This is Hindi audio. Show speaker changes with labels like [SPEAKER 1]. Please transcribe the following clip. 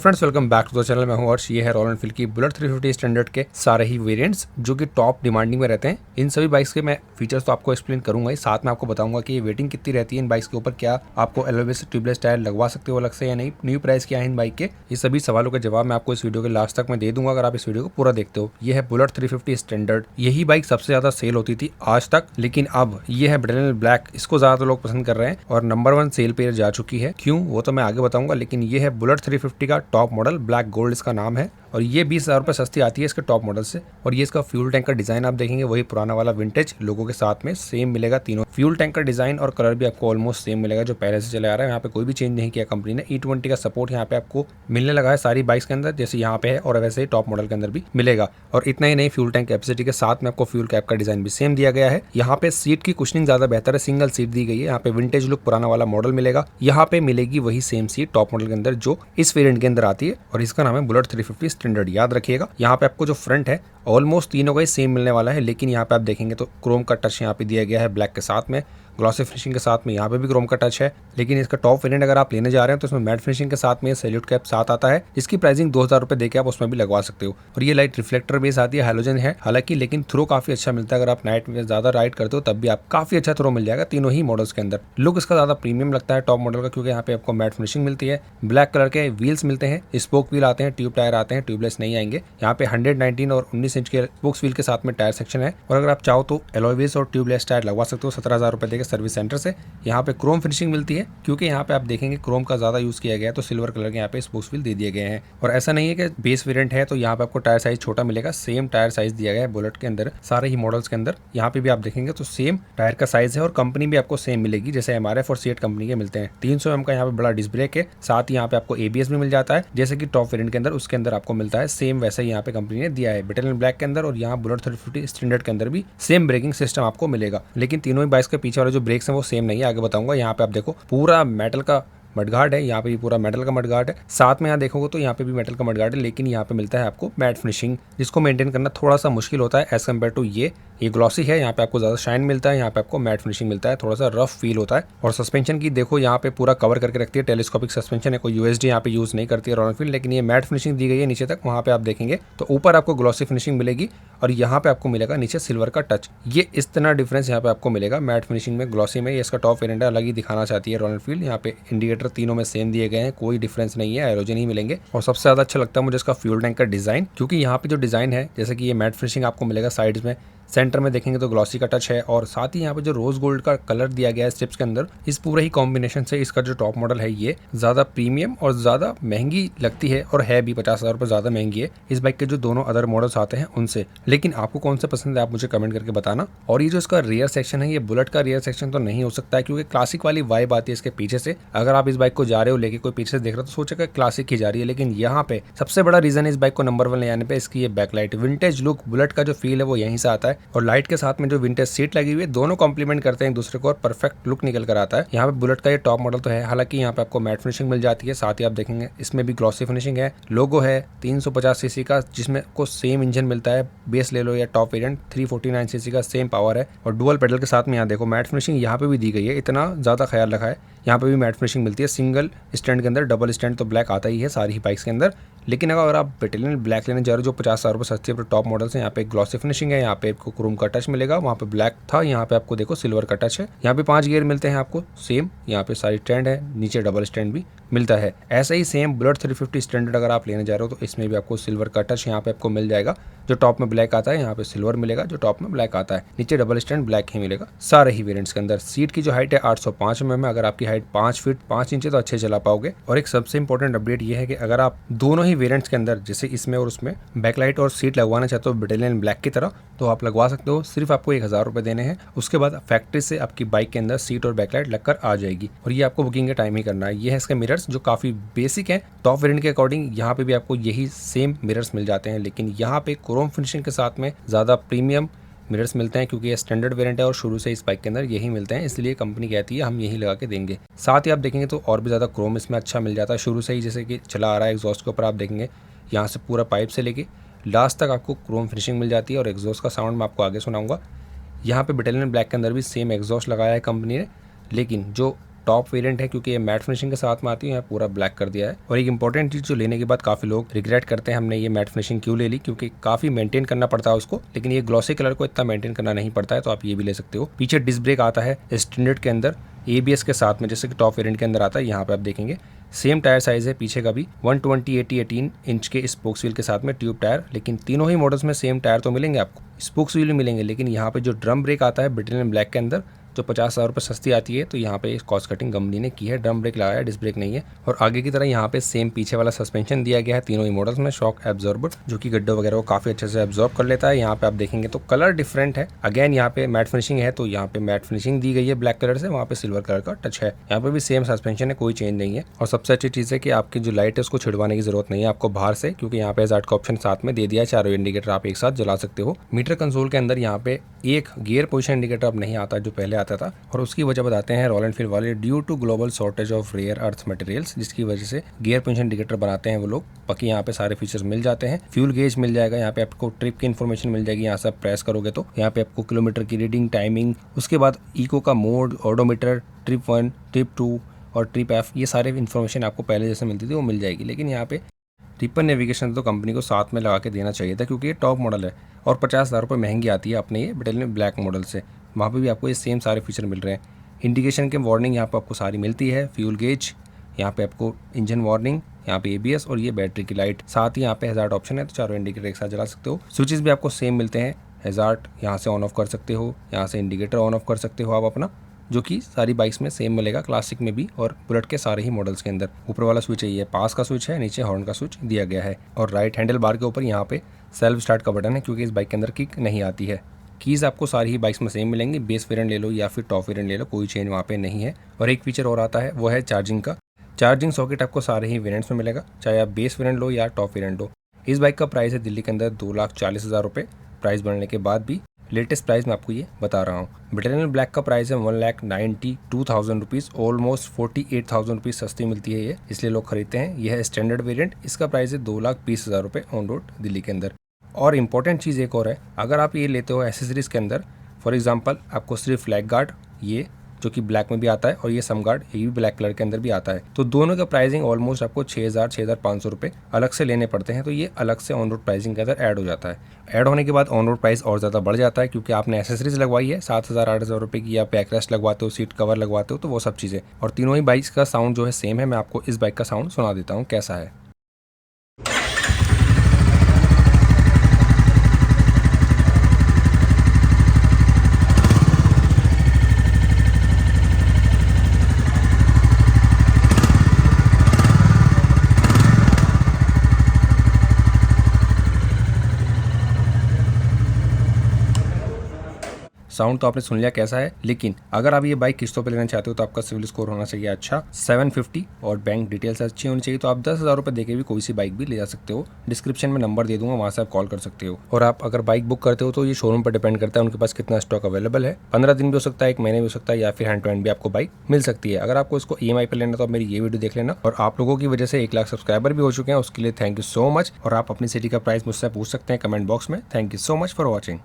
[SPEAKER 1] Friends welcome back to the channel. मैं हूं अर्श। ये है रॉयल एनफील्ड की बुलेट 350 स्टैंडर्ड के सारे ही वेरिएंट्स जो कि टॉप डिमांडिंग में रहते हैं। इन सभी बाइक्स के मैं फीचर्स तो आपको एक्सप्लेन करूंगा ही, साथ में आपको बताऊंगा कि ये वेटिंग कितनी रहती है इन बाइक्स के ऊपर, क्या आपको एलओएस ट्यूबलेस टायर लगवा सकते हो अलग से या नहीं, न्यू प्राइस क्या है इन बाइक के। ये सभी सवालों के जवाब मैं आपको इस वीडियो के लास्ट तक मैं दे दूंगा अगर आप इस वीडियो को पूरा देखते हो। ये है बुलेट 350 स्टैंडर्ड। यही बाइक सबसे ज्यादा सेल होती थी आज तक, लेकिन अब ये है ब्रिटेनियल ब्लैक। इसको ज्यादा लोग पसंद कर रहे हैं और नंबर 1 सेल पे जा चुकी है। क्यों वो तो मैं आगे बताऊंगा, लेकिन ये है बुलेट 350 का टॉप मॉडल, ब्लैक गोल्ड इसका नाम है और ये 20,000 रुपये सस्ती आती है इसके टॉप मॉडल से। और ये इसका फ्यूल टैंक का डिजाइन आप देखेंगे वही पुराना वाला विंटेज लोगों के साथ में सेम मिलेगा। तीनों फ्यूल टैंक का डिजाइन और कलर भी आपको ऑलमोस्ट सेम मिलेगा जो पहले से चले आ रहा है। यहाँ पे कोई भी चेंज नहीं किया कंपनी ने। E20 का सपोर्ट यहाँ पे आपको मिलने लगा है सारी बाइक्स के अंदर, जैसे यहाँ पे है, और वैसे ही टॉप मॉडल के अंदर भी मिलेगा। और इतना ही नहीं, फ्यूल टैंक कैपेसिटी के साथ में आपको फ्यूल कैप का डिजाइन भी सेम दिया गया है। यहाँ पे सीट की कुशनिंग ज्यादा बेहतर है, सिंगल सीट दी गई है। यहाँ पे विंटेज लुक पुराना वाला मॉडल मिलेगा। यहाँ पे मिलेगी वही सेम सीट टॉप मॉडल के अंदर जो इस वेरिएंट के अंदर आती है और इसका नाम है बुलेट 350 स्टैंडर्ड। याद रखिएगा। यहाँ पे आपको जो फ्रंट है ऑलमोस्ट तीनों का ही सेम मिलने वाला है, लेकिन यहाँ पे आप देखेंगे तो क्रोम का टच यहाँ पे दिया गया है ब्लैक के साथ में, ग्लॉसी फिनिशिंग के साथ में। यहाँ पे भी क्रोम का टच है, लेकिन इसका टॉप वेरिएंट अगर आप लेने जा रहे हैं तो इसमें मैट फिनिशिंग के साथ में सैल्यूट कैप साथ आता है, जिसकी प्राइसिंग 2,000 रुपये देके आप उसमें भी लगवा सकते हो। और ये लाइट रिफ्लेक्टर बेस आती है, हैलोजन है हालांकि, लेकिन थ्रो काफी अच्छा मिलता है। अगर आप नाइट में ज्यादा राइड करते हो तब भी आप काफी अच्छा थ्रो मिल जाएगा तीनों ही मॉडल्स के अंदर। लुक इसका ज्यादा प्रीमियम लगता है टॉप मॉडल का, क्योंकि यहाँ पे आपको मैट फिनिशिंग मिलती है, ब्लैक कलर के व्हील्स मिलते हैं, स्पोक व्हील आते हैं, ट्यूब टायर आते हैं, ट्यूबलेस नहीं आएंगे। यहाँ पे 119 और 19 इंच के स्पोक्स व्हील के साथ में टायर सेक्शन है। और अगर आप चाहो तो एलॉय व्हील्स और ट्यूबलेस टायर लगवा सकते हो 17,000 रुपये देके सर्विस सेंटर से। यहाँ पे क्रोम फिनिशिंग मिलती है, क्योंकि यहाँ पे आप देखेंगे क्रोम का ज्यादा यूज किया गया है, तो सिल्वर कलर के यहाँ पे स्पोक्स व्हील दे दिए गए हैं। और ऐसा नहीं है कि बेस वेरिएंट है तो यहाँ पे आपको टायर साइज छोटा मिलेगा, सेम टायर साइज दिया गया है बुलेट के अंदर सारे ही मॉडल्स के अंदर। यहाँ पे भी आप देखेंगे तो सेम टायर का साइज है और कंपनी भी आपको सेम मिलेगी जैसे MRF और सीएट कंपनी के मिलते हैं। 300 mm का यहाँ पे बड़ा डिस्क ब्रेक है, साथ ही यहाँ पे आपको ABS भी मिल जाता है जैसे कि टॉप वेरिएंट के अंदर उसके अंदर आपको मिलता है। सेम वैसा ही यहाँ पे कंपनी ने दिया है ब्रिटेनियल ब्लैक के अंदर, और यहाँ बुलेट 350 स्टैंडर्ड के अंदर भी सेम ब्रेकिंग सिस्टम आपको मिलेगा। लेकिन तीनों ही बाइक्स के पीछे वाले जो ब्रेक्स हैं वो सेम नहीं है, आगे बताऊंगा। यहाँ पे आप देखो पूरा मेटल का मडगार्ड है, यहाँ पे भी पूरा मेटल का मडगार्ड है, साथ में यहाँ देखोगे तो यहाँ पे भी मेटल का मडगार्ड है, लेकिन यहाँ पे मिलता है आपको मैट फिनिशिंग, जिसको मेंटेन करना थोड़ा सा मुश्किल होता है एज कम्पेयर टू ये ग्लॉसी है। यहाँ पे आपको ज्यादा शाइन मिलता है, यहाँ पे आपको मैट फिनिशिंग मिलता है, थोड़ा सा रफ फील होता है। और सस्पेंशन की देखो यहाँ पे पूरा कवर करके रखती है, टेलीस्कोपिक सस्पेंशन है, कोई USD यहाँ पे यूज नहीं करती है रॉयल एनफील्ड, लेकिन ये मैट फिनिशिंग दी गई है नीचे तक। वहाँ पे आप देखेंगे तो ऊपर आपको ग्लॉसी फिनिशिंग मिलेगी और यहाँ पे आपको मिलेगा नीचे सिल्वर का टच। ये इस तरह डिफरेंस यहाँ पे आपको मिलेगा मैट फिनिशिंग में, ग्लॉसी में। ये इसका टॉप वेरिएंट अलग ही दिखाना चाहती है रॉयल एनफील्ड। यहाँ पे इंडिकेटर तीनों में सेम दिए गए हैं, कोई डिफरेंस नहीं है, एरोजन ही मिलेंगे। और सबसे ज्यादा अच्छा लगता है मुझे इसका फ्यूल टैंक का डिजाइन, क्योंकि यहाँ पे जो डिजाइन है जैसे कि ये मैट फिनिशिंग आपको मिलेगा साइड्स में, सेंटर में देखेंगे तो ग्लॉसी का टच है, और साथ ही यहाँ पे जो रोज गोल्ड का कलर दिया गया है स्ट्रिप्स के अंदर, इस पूरे ही कॉम्बिनेशन से इसका जो टॉप मॉडल है ये ज्यादा प्रीमियम और ज्यादा महंगी लगती है, और है भी 50,000 रुपये ज्यादा महंगी है इस बाइक के जो दोनों अदर मॉडल्स आते हैं उनसे। लेकिन आपको कौन सा पसंद है आप मुझे कमेंट करके बताना। और ये जो इसका रियर सेक्शन है, ये बुलेट का रियर सेक्शन तो नहीं हो सकता है, क्योंकि क्लासिक वाली वाइब आती है इसके पीछे से। अगर आप इस बाइक को जा रहे हो लेके, कोई पीछे से देख रहा है तो सोचेगा क्लासिक ही जा रही है, लेकिन यहाँ पे सबसे बड़ा रीजन है इस बाइक को नंबर 1 ले आने पे इसकी ये बैकलाइट। विंटेज लुक बुलेट का जो फील है वो यहीं से आता है, और लाइट के साथ में जो विंटेज सीट लगी हुई है दोनों कॉम्प्लीमेंट करते हैं एक दूसरे को और परफेक्ट लुक निकल कर आता है। यहाँ पे बुलेट का ये टॉप मॉडल तो है, हालांकि यहाँ पे आपको मैट फिनिशिंग मिल जाती है, साथ ही आप देखेंगे इसमें भी ग्लॉसी फिनिशिंग है। लोगो है 350 सीसी का, जिसमें को सेम इंजन मिलता है, बेस ले लो या टॉप वेरिएंट 349 सीसी का सेम पावर है, और डुअल पेडल के साथ में यहाँ देखो मैट फिनिशिंग यहाँ पे भी दी गई है। इतना ज्यादा ख्याल रखा है, यहाँ पे भी मैट फिनिशिंग मिलती है सिंगल स्टैंड के अंदर, डबल स्टैंड तो ब्लैक आता ही है सारी ही बाइक्स के अंदर। लेकिन अगर आप ब्रिटेनियल ब्लैक लेने जा रहे हो जो 50,000 रुपये सस्ती है टॉप मॉडल से, यहाँ पे ग्लॉसी फिनिशिंग है, यहाँ पे आपको क्रोम का टच मिलेगा, वहाँ पे ब्लैक था, यहाँ पे आपको देखो सिल्वर का टच है। यहाँ पे 5 गियर मिलते हैं आपको सेम, यहाँ पे सारी स्टैंड है, नीचे डबल स्टैंड भी मिलता है। ऐसा ही सेम बुलेट 350 स्टैंडर्ड अगर आप लेने जा रहे हो तो इसमें भी आपको सिल्वर का टच यहाँ पे आपको मिल जाएगा। जो टॉप में ब्लैक आता है यहाँ पे सिल्वर मिलेगा, जो टॉप में ब्लैक आता है नीचे डबल स्टैंड ब्लैक ही मिलेगा सारे ही वेरिएंट्स के अंदर। सीट की जो हाइट है 805 mm, अगर आपकी हाइट 5 फीट 5 इंच है तो अच्छे चला पाओगे। और एक सबसे इंपॉर्टेंट अपडेट ये है कि अगर आप दोनों ही वेरिएंट्स के अंदर जैसे इसमें और उसमें बैकलाइट और सीट लगवाना चाहते हो ब्रिटेनियल ब्लैक की तरह, तो आप लगवा सकते हो। सिर्फ आपको 1,000 रुपये देने हैं, उसके बाद फैक्ट्री से आपकी बाइक के अंदर सीट और बैकलाइट लगकर आ जाएगी, और ये आपको बुकिंग के टाइम ही करना है। ये है इसके मिरर्स जो काफी बेसिक है टॉप वेरिएंट के अकॉर्डिंग, यहाँ पे भी आपको यही सेम मिरर्स मिल जाते हैं, लेकिन यहाँ पे क्रोम फिनिशिंग के साथ में ज्यादा प्रीमियम मिरर्स मिलते हैं, क्योंकि ये स्टैंडर्ड वेरिएंट है और शुरू से इस बाइक के अंदर यही मिलते हैं, इसलिए कंपनी कहती है हम यही लगा के देंगे। साथ ही आप देखेंगे तो और भी ज़्यादा क्रोम इसमें अच्छा मिल जाता है शुरू से ही, जैसे कि चला आ रहा है एग्जॉस्ट के ऊपर आप देखेंगे यहाँ से पूरा पाइप से लेके लास्ट तक आपको क्रोम फिनिशिंग मिल जाती है। और एग्जॉस्ट का साउंड मैं आपको आगे सुनाऊंगा। यहाँ पे ब्रिटेनियल ब्लैक के अंदर भी सेम एग्जॉस्ट लगाया है कंपनी ने, लेकिन जो टॉप वेरिएंट है क्योंकि ये मैट फिनिशिंग के साथ में आती है, यहाँ पूरा ब्लैक कर दिया है। और एक इंपॉर्टेंट चीज जो लेने के बाद काफी लोग रिग्रेट करते हैं हमने ये मैट फिनिशिंग क्यों ले ली, क्योंकि काफी मेंटेन करना पड़ता है उसको, लेकिन ये ग्लॉसी कलर को इतना मेंटेन करना नहीं पड़ता है, तो आप ये भी ले सकते हो। पीछे डिस्क ब्रेक आता है स्टैंडर्ड के अंदर ABS के साथ में, जैसे कि टॉप वेरिएंट के अंदर आता है। यहाँ पे आप देखेंगे सेम टायर साइज है पीछे का भी 120/80/18 इंच के स्पोक्स व्हील के साथ में ट्यूब टायर, लेकिन तीनों ही मॉडल्स में सेम टायर तो मिलेंगे आपको, स्पोक्स व्हील मिलेंगे, लेकिन यहाँ पे जो ड्रम ब्रेक आता है ब्रिटेनियम ब्लैक के अंदर जो 50,000 रुपये सस्ती आती है, तो यहाँ पे कॉस्ट कटिंग कंपनी ने की है, ड्रम ब्रेक लगाया है, डिस्क ब्रेक नहीं है। और आगे की तरह यहाँ पे सेम पीछे वाला सस्पेंशन दिया गया है तीनों ही मॉडल्स में, शॉक एब्जॉर्बर, जो कि गड्ढे वगैरह को काफी अच्छे से एब्जॉर्ब कर लेता है। यहाँ पे आप देखेंगे तो कलर डिफरेंट है, अगेन यहाँ पे मैट फिनिशिंग है, तो यहाँ पे मैट फिनिशिंग दी गई है ब्लैक कलर से, वहाँ पे सिल्वर कलर का टच है। यहाँ पे भी सेम सस्पेंशन है, कोई चेंज नहीं है। और सबसे अच्छी चीज़ है कि आपकी जो लाइट है उसको छिड़वाने की जरूरत नहीं है आपको बाहर से, क्योंकि यहाँ पे हैजार्ड का ऑप्शन साथ में दे दिया है, चारों इंडिकेटर आप एक साथ जला सकते हो। मीटर कंसोल के अंदर यहाँ पे एक गियर पोजिशन इंडिकेटर अब नहीं आता जो पहले आता था, और उसकी वजह बताते हैं रॉयल एनफील्ड वाले, due to global shortage of rare earth materials, जिसकी वजह से गियर पोजिशन इंडिकेटर बनाते हैं वो लोग। बाकी यहाँ पे सारे फीचर्स मिल जाते हैं, फ्यूल गेज मिल जाएगा, यहाँ पे आपको ट्रिप की इन्फॉर्मेशन मिल जाएगी, यहाँ से आप प्रेस करोगे तो यहाँ पे आपको किलोमीटर की रीडिंग, टाइमिंग, उसके बाद इको का मोड, ऑडोमीटर, ट्रिप 1, ट्रिप 2 और ट्रिप F, ये सारे इन्फॉर्मेशन आपको पहले जैसे मिलती थी वो मिल जाएगी। लेकिन यहाँ पे ट्रिपल नेविगेशन तो कंपनी को साथ में लगा के देना चाहिए था, क्योंकि ये टॉप मॉडल है और 50,000 रुपये महंगी आती है अपने ये ब्रिटेनियम ब्लैक मॉडल से। वहाँ पे भी आपको ये सेम सारे फीचर मिल रहे हैं। इंडिकेशन के वार्निंग यहाँ पे आपको सारी मिलती है, फ्यूल गेज, यहाँ पे आपको इंजन वार्निंग, यहाँ पे ABS और ये बैटरी की लाइट, साथ ही यहाँ पे हैजार्ड ऑप्शन है, तो चारों इंडिकेटर एक साथ जला सकते हो। स्विचेस भी आपको सेम मिलते हैं, हैजार्ड यहाँ से ऑन ऑफ कर सकते हो, यहाँ से इंडिकेटर ऑन ऑफ कर सकते हो आप अपना, जो कि सारी बाइक्स में सेम मिलेगा, क्लासिक में भी और बुलेट के सारे ही मॉडल्स के अंदर। ऊपर वाला स्विच है ये पास का स्विच है, नीचे हॉर्न का स्विच दिया गया है, और राइट हैंडल बार के ऊपर यहाँ पे सेल्फ स्टार्ट का बटन है, क्योंकि इस बाइक के अंदर किक नहीं आती है। कीज़ आपको सारी ही बाइक्स में सेम मिलेंगी, बेस वेरिएंट ले लो या फिर टॉप वेरिएंट ले लो, कोई चेंज वहाँ पे नहीं है। और एक फीचर और आता है वो है चार्जिंग का। चार्जिंग सॉकेट आपको सारे ही वेरिएंट्स में मिलेगा, चाहे आप बेस वेरिएंट लो या टॉप वेरिएंट लो। इस बाइक का प्राइस है दिल्ली के अंदर 2,40,000 रुपये, प्राइस बढ़ने के बाद भी लेटेस्ट प्राइस मैं आपको ये बता रहा हूँ। ब्रिटेनियम ब्लैक का प्राइस है 1,92,000 रुपीज़, ऑलमोस्ट 48,000 रुपीज़ सस्ती मिलती है ये, इसलिए लोग खरीदते हैं। यह है स्टैंडर्ड वेरिएंट, इसका प्राइस है 2,20,000 रुपये ऑन रोड दिल्ली के अंदर। और इम्पॉर्टेंट चीज़ एक और है, अगर आप ये लेते हो एसेसरीज़ के अंदर, फॉर एग्जांपल आपको सिर्फ फ्लैग गार्ड, ये जो कि ब्लैक में भी आता है, और ये सम गार्ड, ये भी ब्लैक कलर के अंदर भी आता है, तो दोनों का प्राइसिंग ऑलमोस्ट आपको 6,000-6,500 रुपये अलग से लेने पड़ते हैं, तो ये अलग से ऑन रोड प्राइसिंग के अंदर ऐड हो जाता है। ऐड होने के बाद ऑन रोड प्राइस और ज़्यादा बढ़ जाता है, क्योंकि आपने एसेसरीज लगवाई है 7,000-8,000 रुपये की, या बैक रेस्ट लगवाते हो, सीट कवर लगवाते हो, तो वो सब चीज़ें। और तीनों ही बाइक्स का साउंड जो है सेम है, मैं आपको इस बाइक का साउंड सुना देता हूँ कैसा है। साउंड तो आपने सुन लिया कैसा है, लेकिन अगर आप ये बाइक किस्तों पे लेना चाहते हो तो आपका सिविल स्कोर होना चाहिए अच्छा 750, और बैंक डिटेल्स अच्छी होनी चाहिए, तो आप 10,000 रुपये देके भी कोई सी बाइक भी ले जा सकते हो। डिस्क्रिप्शन में नंबर दे दूंगा, वहाँ से आप कॉल कर सकते हो। और आप अगर बाइक बुक करते हो तो ये शोरूम पर डिपेंड करता है उनके पास कितना स्टॉक अवेलेबल है, 15 दिन भी हो सकता है, 1 महीने भी हो सकता है, या फिर हैंड टू हैंड भी आपको बाइक मिल सकती है। अगर आपको इसको EMI पर लेना तो आप मेरी ये वीडियो देख लेना। और आप लोगों की वजह से 1 लाख सब्सक्राइबर भी हो चुके हैं, उसके लिए थैंक यू सो मच। और आप अपनी सिटी का प्राइस मुझसे पूछ सकते हैं कमेंट बॉक्स में। Thank you so much for watching.